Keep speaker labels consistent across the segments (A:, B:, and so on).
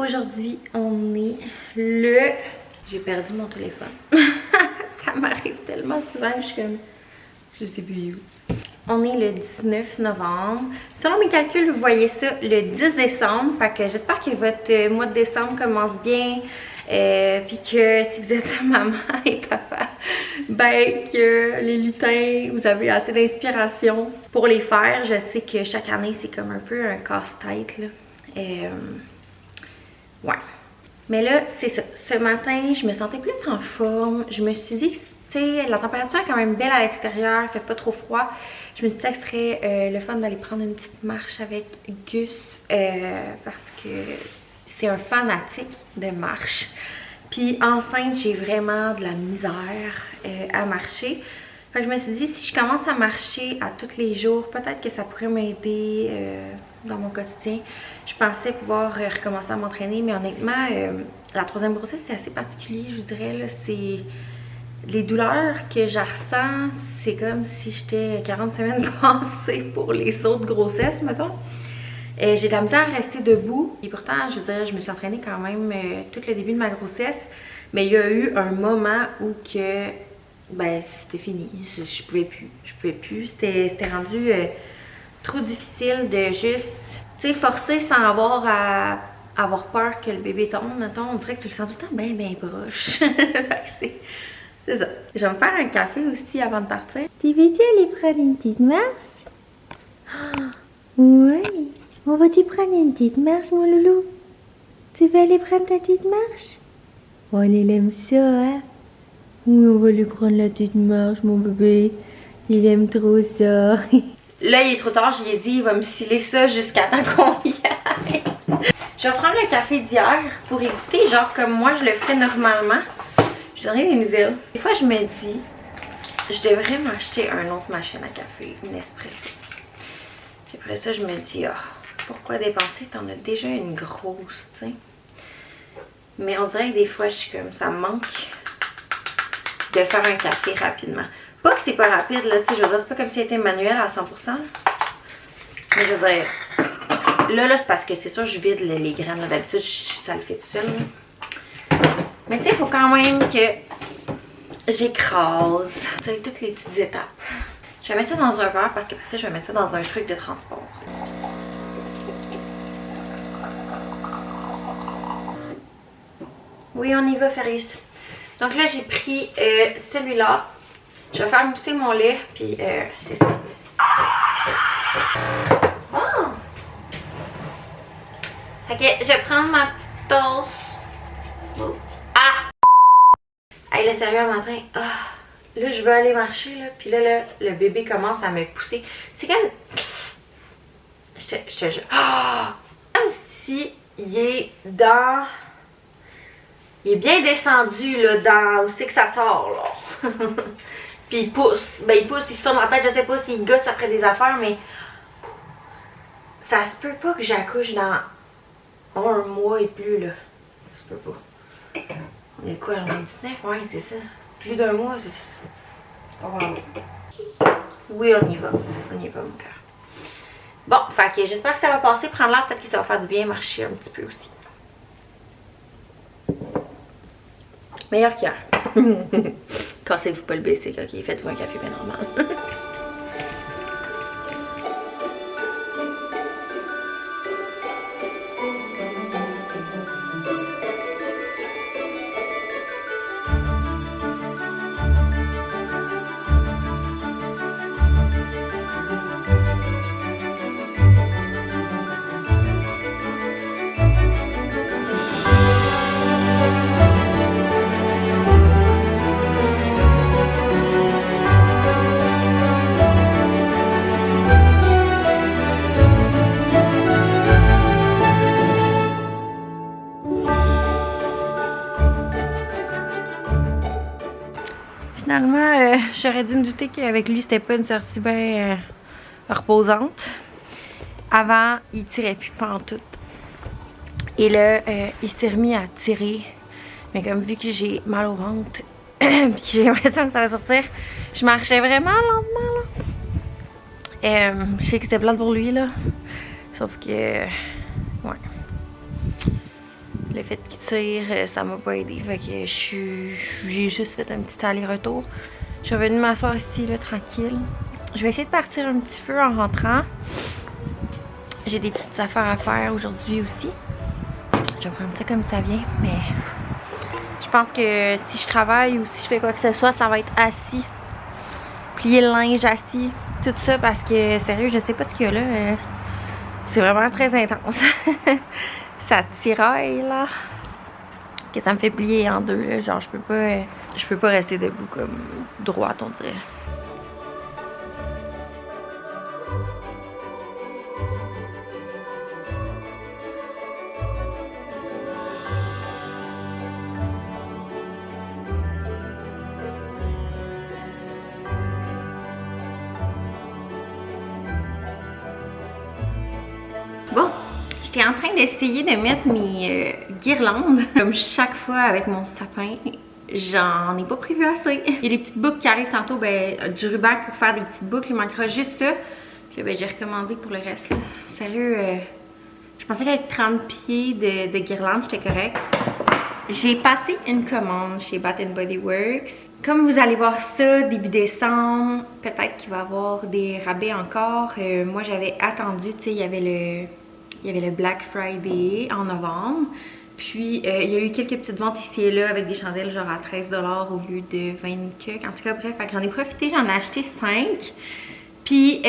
A: Aujourd'hui, on est le... J'ai perdu mon téléphone. Ça m'arrive tellement souvent que je suis comme... Je sais plus où. On est le 19 novembre. Selon mes calculs, vous voyez ça le 10 décembre. Fait que j'espère que votre mois de décembre commence bien. Puis que si vous êtes maman et papa, ben que les lutins, vous avez assez d'inspiration pour les faire. Je sais que chaque année, c'est comme un peu un casse-tête, là. Ouais. Mais là, c'est ça. Ce matin, je me sentais plus en forme. Je me suis dit que, tu sais, la température est quand même belle à l'extérieur, il fait pas trop froid. Je me suis dit que ce serait le fun d'aller prendre une petite marche avec Gus parce que c'est un fanatique de marche. Puis enceinte, j'ai vraiment de la misère à marcher. Fait que je me suis dit, si je commence à marcher à tous les jours, peut-être que ça pourrait m'aider dans mon quotidien. Je pensais pouvoir recommencer à m'entraîner, mais honnêtement, la troisième grossesse, c'est assez particulier, je vous dirais. Là, c'est les douleurs que je ressens, c'est comme si j'étais 40 semaines passées pour les sauts de grossesse, mettons. J'ai de la misère à rester debout. Et pourtant, je veux dire, je me suis entraînée quand même tout le début de ma grossesse. Mais il y a eu un moment où que, ben, c'était fini. Je pouvais plus. C'était rendu trop difficile de juste, tu sais, forcer sans avoir peur que le bébé tombe, mettons. On dirait que tu le sens tout le temps bien, bien proche. C'est ça. Je vais me faire un café aussi avant de partir.
B: Tu veux-tu aller prendre une petite marche? Oui. On va te prendre une petite marche, mon loulou. Tu veux aller prendre ta petite marche? Oh, il aime ça, hein? Oui, on va lui prendre la petite marche, mon bébé. Il aime trop ça.
A: Là, il est trop tard, je lui ai dit, il va me sciller ça jusqu'à temps qu'on y aille. Je vais prendre le café d'hier pour écouter, genre comme moi je le ferais normalement. Je donnerai des nouvelles. Des fois, je me dis, je devrais m'acheter une autre machine à café, une espresso. Puis après ça, je me dis, pourquoi dépenser? T'en as déjà une grosse, tu sais. Mais on dirait que des fois, je suis comme, ça me manque de faire un café rapidement. Pas que c'est pas rapide, là, tu sais, je veux dire, c'est pas comme si c'était manuel à 100%. Mais je veux dire, là, c'est parce que c'est sûr, je vide les graines, là. D'habitude, ça le fait tout seul, là. Mais tu sais, il faut quand même que j'écrase, tu sais, toutes les petites étapes. Je vais mettre ça dans un verre parce qu'après ça, je vais mettre ça dans un truc de transport. Oui, on y va, Faris. Donc là, j'ai pris celui-là. Je vais faire mousser mon lait, puis c'est ça. Bon! Ok, je vais prendre ma petite tasse. Oh. Ah! Hey, là, sérieux, un matin, là, je veux aller marcher, là, puis là, le bébé commence à me pousser. C'est comme... Je te jure. Comme si il est dans... Il est bien descendu, là, dans où c'est que ça sort, là. Puis il pousse. Ben, il pousse, il se tourne la tête, je sais pas s'il gosse après des affaires, mais... Ça se peut pas que j'accouche dans 1 mois et plus, là. Ça se peut pas. On est quoi, on est 19? Ouais, c'est ça. Plus d'1 mois, c'est... pas vraiment. Oui, on y va. On y va, mon cœur. Bon, fait que j'espère que ça va passer. Prendre l'air, peut-être que ça va faire du bien marcher un petit peu aussi. Meilleur qu'hier. Cassez-vous pas le basic, ok? Faites-vous un café bien normal. Finalement, j'aurais dû me douter qu'avec lui, c'était pas une sortie bien reposante. Avant, il tirait plus pantoute. Et là, il s'est remis à tirer. Mais comme vu que j'ai mal au ventre, puis que j'ai l'impression que ça va sortir, je marchais vraiment lentement, là. Je sais que c'était plate pour lui, là. Sauf que... ouais. fait qu'il tire, ça m'a pas aidé. Fait que j'ai juste fait un petit aller-retour. Je suis revenue m'asseoir ici, là, tranquille. Je vais essayer de partir un petit feu en rentrant. J'ai des petites affaires à faire aujourd'hui aussi. Je vais prendre ça comme ça vient, mais je pense que si je travaille ou si je fais quoi que ce soit, ça va être assis. Plier le linge assis, tout ça, parce que sérieux, je sais pas ce qu'il y a là. C'est vraiment très intense. Ça tiraille là. Que ça me fait plier en deux là. Genre je peux pas rester debout comme droite, on dirait. Bon, j'étais en train d'essayer de mettre mes guirlandes. Comme chaque fois avec mon sapin, j'en ai pas prévu assez. Il y a des petites boucles qui arrivent tantôt, du ruban pour faire des petites boucles. Il manquera juste ça. Puis j'ai recommandé pour le reste. Là. Sérieux, je pensais qu'avec 30 pieds de guirlandes, j'étais correct. J'ai passé une commande chez Bath & Body Works. Comme vous allez voir ça début décembre, peut-être qu'il va y avoir des rabais encore. Moi, j'avais attendu, tu sais, il y avait le Black Friday en novembre. Puis, il y a eu quelques petites ventes ici et là avec des chandelles genre à 13$ au lieu de 20$. En tout cas, bref, j'en ai profité, j'en ai acheté 5. Puis,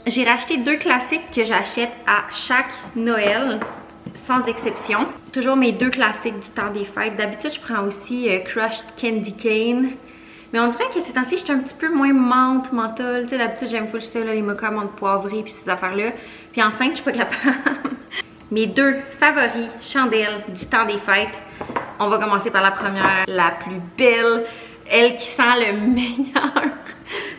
A: j'ai racheté 2 classiques que j'achète à chaque Noël. Sans exception. Toujours mes 2 classiques du temps des fêtes. D'habitude, je prends aussi Crushed Candy Cane. Mais on dirait que ces temps-ci, je suis un petit peu moins menthe, menthol. Tu sais, d'habitude, j'aime full ça, là, les mochas menthe poivrée puis ces affaires-là. Puis enceinte, je suis pas capable. Mes 2 favoris chandelles du temps des fêtes. On va commencer par la première, la plus belle. Elle qui sent le meilleur.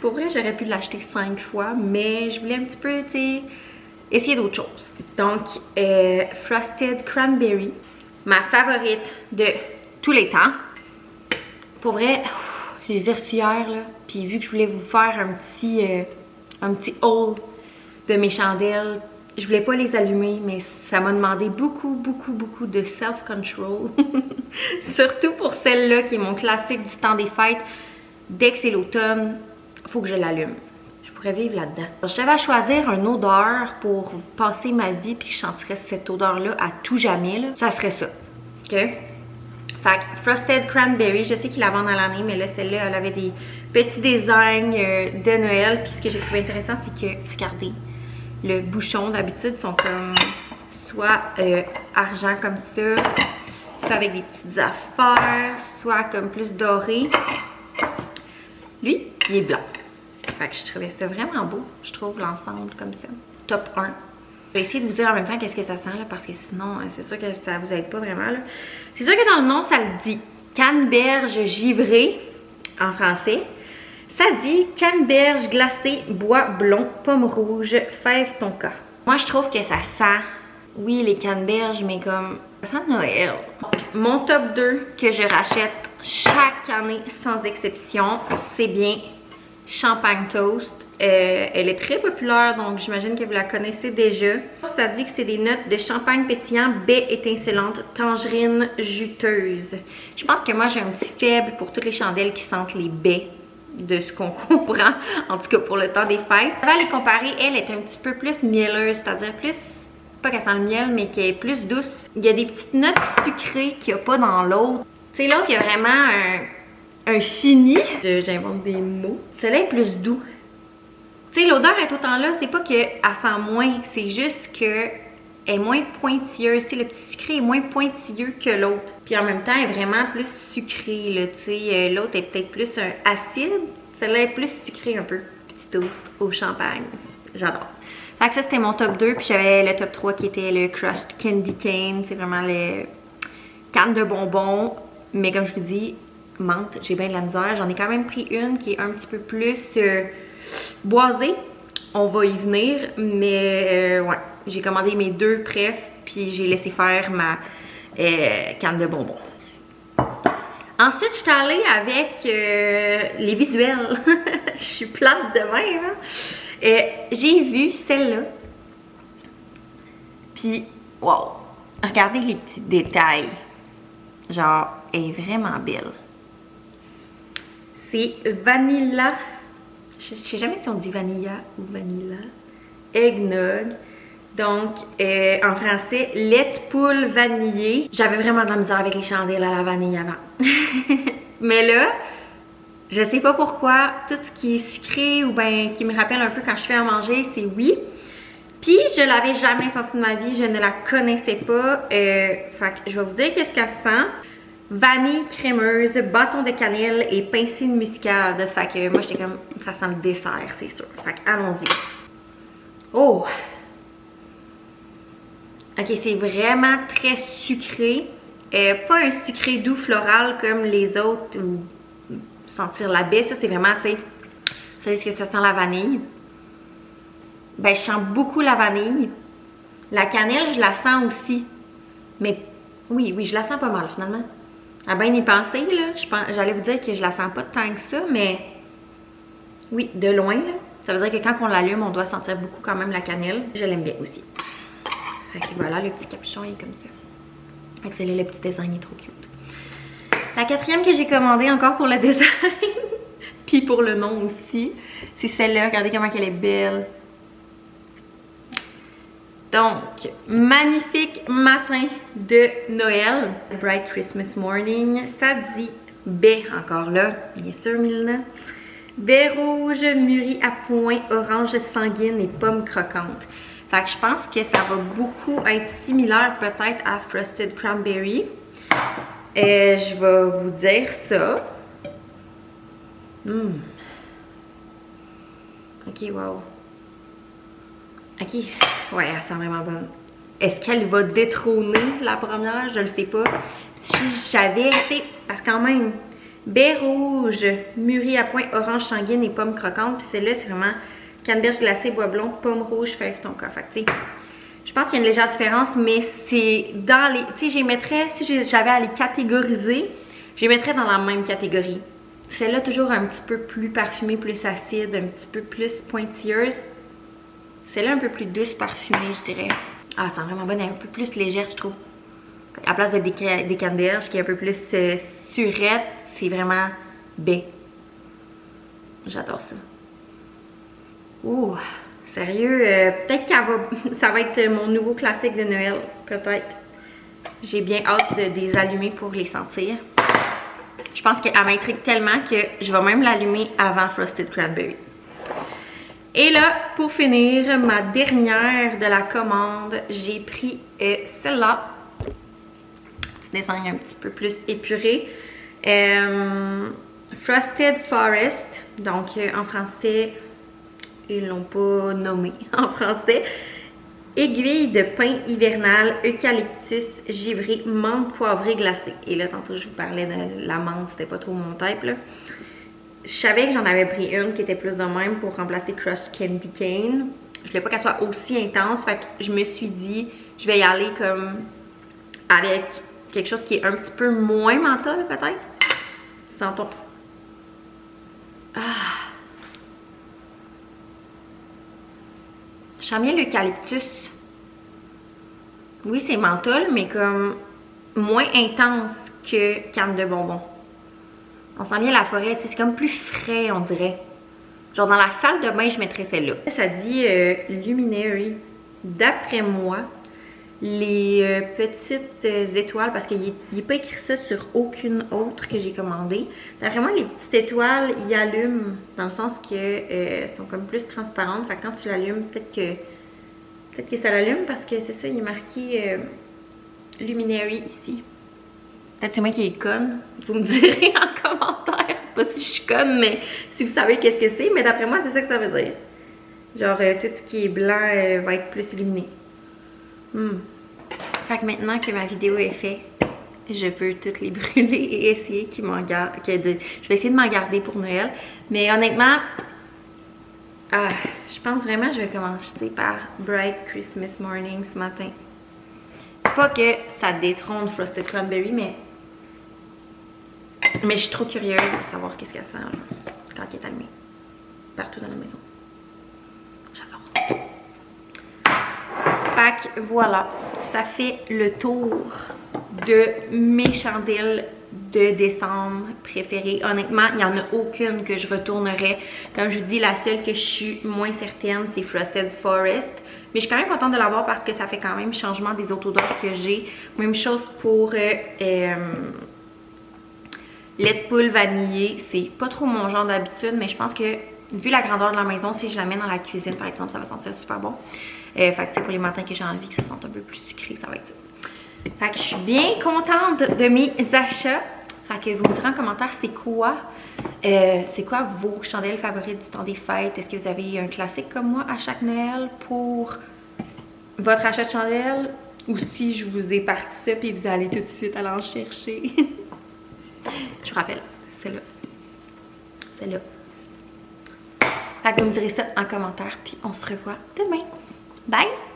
A: Pour vrai, j'aurais pu l'acheter 5 fois, mais je voulais un petit peu, tu sais, essayer d'autres choses. Donc, Frosted Cranberry, ma favorite de tous les temps. Pour vrai, je les ai reçus hier, là. Puis vu que je voulais vous faire un petit haul de mes chandelles, je voulais pas les allumer, mais ça m'a demandé beaucoup de self-control. Surtout pour celle-là, qui est mon classique du temps des fêtes. Dès que c'est l'automne, faut que je l'allume. Je pourrais vivre là-dedans. Je devais choisir une odeur pour passer ma vie puis je sentirais cette odeur-là à tout jamais, là. Ça serait ça. OK? Fait que Frosted Cranberry, je sais qu'ils la vendent à l'année, mais là, celle-là, elle avait des petits designs de Noël. Puis ce que j'ai trouvé intéressant, c'est que, regardez, le bouchon, d'habitude, sont comme soit argent comme ça, soit avec des petites affaires, soit comme plus doré. Lui, il est blanc. Fait que je trouvais ça vraiment beau, je trouve, l'ensemble comme ça. Top 1. Je vais essayer de vous dire en même temps qu'est-ce que ça sent, là, parce que sinon, c'est sûr que ça vous aide pas vraiment, là. C'est sûr que dans le nom, ça le dit. Canneberge givrée, en français. Ça dit canneberge glacée, bois blond, pomme rouge, fève tonka. Moi, je trouve que ça sent, oui, les canneberges, mais comme, ça sent Noël. Donc, mon top 2 que je rachète chaque année, sans exception, c'est bien Champagne Toast. Elle est très populaire, donc j'imagine que vous la connaissez déjà. Ça dit que c'est des notes de champagne pétillant, baie étincelante, tangerine juteuse. Je pense que moi, j'ai un petit faible pour toutes les chandelles qui sentent les baies, de ce qu'on comprend, en tout cas pour le temps des fêtes. Ça va les comparer, elle est un petit peu plus mielleuse, c'est-à-dire plus, pas qu'elle sent le miel, mais qu'elle est plus douce. Il y a des petites notes sucrées qu'il n'y a pas dans l'autre. Tu sais, l'autre, il y a vraiment un fini. J'invente des mots. Celui-là est plus doux. Tu sais, l'odeur est autant là, c'est pas qu'elle sent moins, c'est juste que elle est moins pointilleuse. Tu sais, le petit sucré est moins pointilleux que l'autre. Puis en même temps, elle est vraiment plus sucrée, là. Tu sais, l'autre est peut-être plus acide. Celle-là est plus sucrée un peu. Petit toast au champagne. J'adore. Fait que ça, c'était mon top 2. Puis j'avais le top 3 qui était le Crushed Candy Cane. C'est vraiment les cannes de bonbons. Mais comme je vous dis, menthe, j'ai bien de la misère. J'en ai quand même pris une qui est un petit peu plus boisée. On va y venir. Mais ouais, j'ai commandé mes 2 préf. Puis j'ai laissé faire ma canne de bonbons. Ensuite, je suis allée avec les visuels. Je suis plate de même. Hein? J'ai vu celle-là. Puis, wow! Regardez les petits détails. Genre, elle est vraiment belle. C'est Vanilla. Je sais jamais si on dit vanilla ou vanilla. Eggnog. Donc, en français, lait de poule vanillé. J'avais vraiment de la misère avec les chandelles à la vanille avant. Mais là, je sais pas pourquoi, tout ce qui est sucré ou bien qui me rappelle un peu quand je fais à manger, c'est oui. Puis, je l'avais jamais senti de ma vie, je ne la connaissais pas. Fait que je vais vous dire qu'est-ce qu'elle sent. Vanille crémeuse, bâton de cannelle et pincée de muscade. Fait que moi, j'étais comme, ça sent le dessert, c'est sûr. Fait que allons-y. Oh! Ok, c'est vraiment très sucré. Pas un sucré doux floral comme les autres ou sentir la baie. Ça, c'est vraiment, tu sais, vous savez ce que ça sent la vanille? Ben, je sens beaucoup la vanille. La cannelle, je la sens aussi. Mais oui, je la sens pas mal finalement. À bien y penser, là, j'allais vous dire que je la sens pas tant que ça, mais oui, de loin, là. Ça veut dire que quand on l'allume, on doit sentir beaucoup quand même la cannelle. Je l'aime bien aussi. Fait que voilà, le petit capuchon est comme ça. Fait que c'est là, le petit design est trop cute. La quatrième que j'ai commandée encore pour le design, puis pour le nom aussi, c'est celle-là. Regardez comment elle est belle. Donc, magnifique matin de Noël. Bright Christmas morning. Ça dit baie encore là, bien sûr, Milena. Baie rouge, mûri à point, orange sanguine et pomme croquante. Fait que je pense que ça va beaucoup être similaire peut-être à Frosted Cranberry. Je vais vous dire ça. Ok, wow. Ok, ouais, elle sent vraiment bonne. Est-ce qu'elle va détrôner la première? Je le sais pas. Si j'avais, tu sais, parce que quand même, baie rouge, mûri à point, orange sanguine et pomme croquante. Puis celle-là, c'est vraiment canneberge glacée, bois blond, pomme rouge, fève tonka. Fait que, tu sais, je pense qu'il y a une légère différence, mais c'est dans les... Tu sais, j'y mettrais, si j'avais à les catégoriser, j'y mettrais dans la même catégorie. Celle-là, toujours un petit peu plus parfumée, plus acide, un petit peu plus pointilleuse. Celle-là, un peu plus douce, parfumée, je dirais. Ah, elle sent vraiment bonne, elle est un peu plus légère, je trouve. À la place de des canneberges, qui est un peu plus surette, c'est vraiment baie. J'adore ça. Ouh, sérieux, peut-être ça va être mon nouveau classique de Noël, peut-être. J'ai bien hâte de les allumer pour les sentir. Je pense qu'elle m'intrigue tellement que je vais même l'allumer avant Frosted Cranberry. Et là, pour finir, ma dernière de la commande, j'ai pris celle-là. Petit design un petit peu plus épuré. Frosted Forest. Donc, en français, ils l'ont pas nommé en français. Aiguille de pin hivernal, eucalyptus, givré, menthe poivrée glacée. Et là, tantôt, je vous parlais de la menthe, c'était pas trop mon type, là. Je savais que j'en avais pris une qui était plus de même pour remplacer Crushed Candy Cane. Je voulais pas qu'elle soit aussi intense, fait que je me suis dit, je vais y aller comme avec quelque chose qui est un petit peu moins menthol, peut-être. Sentons. Ah! Je sens bien l'eucalyptus. Oui, c'est menthol, mais comme moins intense que canne de bonbons. On sent bien la forêt, c'est comme plus frais, on dirait. Genre dans la salle de bain, je mettrais celle-là. Ça dit Luminary. D'après moi, les petites étoiles, parce qu'il n'est pas écrit ça sur aucune autre que j'ai commandée. D'après moi, les petites étoiles, ils allument dans le sens que sont comme plus transparentes. Fait que quand tu l'allumes, peut-être que ça l'allume parce que c'est ça, il est marqué Luminary ici. Peut-être c'est moi qui est conne. Vous me direz en commentaire. Pas si je suis conne, mais si vous savez qu'est-ce que c'est. Mais d'après moi, c'est ça que ça veut dire. Genre, tout ce qui est blanc va être plus illuminé. Fait que maintenant que ma vidéo est faite, je peux toutes les brûler et essayer qu'ils m'en gardent. Je vais essayer de m'en garder pour Noël. Mais honnêtement, je pense vraiment que je vais commencer par Bright Christmas Morning ce matin. Pas que ça détrône Frosted Cranberry, mais je suis trop curieuse de savoir qu'est-ce qu'elle sent là, quand elle est allumée. Partout dans la maison. J'adore. Fait que voilà. ça fait le tour de mes chandelles de décembre préférées. Honnêtement, il n'y en a aucune que je retournerais. Comme je vous dis, la seule que je suis moins certaine, c'est Frosted Forest. Mais je suis quand même contente de l'avoir parce que ça fait quand même changement des autres odeurs que j'ai. Même chose pour lait de poule vanillé. C'est pas trop mon genre d'habitude, mais je pense que vu la grandeur de la maison, si je la mets dans la cuisine par exemple, ça va sentir super bon. Fait que pour les matins que j'ai envie que ça sente un peu plus sucré, ça va être ça. Fait que je suis bien contente de mes achats. Fait que vous me direz en commentaire c'est quoi vos chandelles favorites du temps des fêtes. Est-ce que vous avez un classique comme moi à chaque Noël pour votre achat de chandelles? Ou si je vous ai parti ça puis vous allez tout de suite aller en chercher. Je vous rappelle, c'est là. C'est là. Fait que vous me direz ça en commentaire puis on se revoit demain. Bye!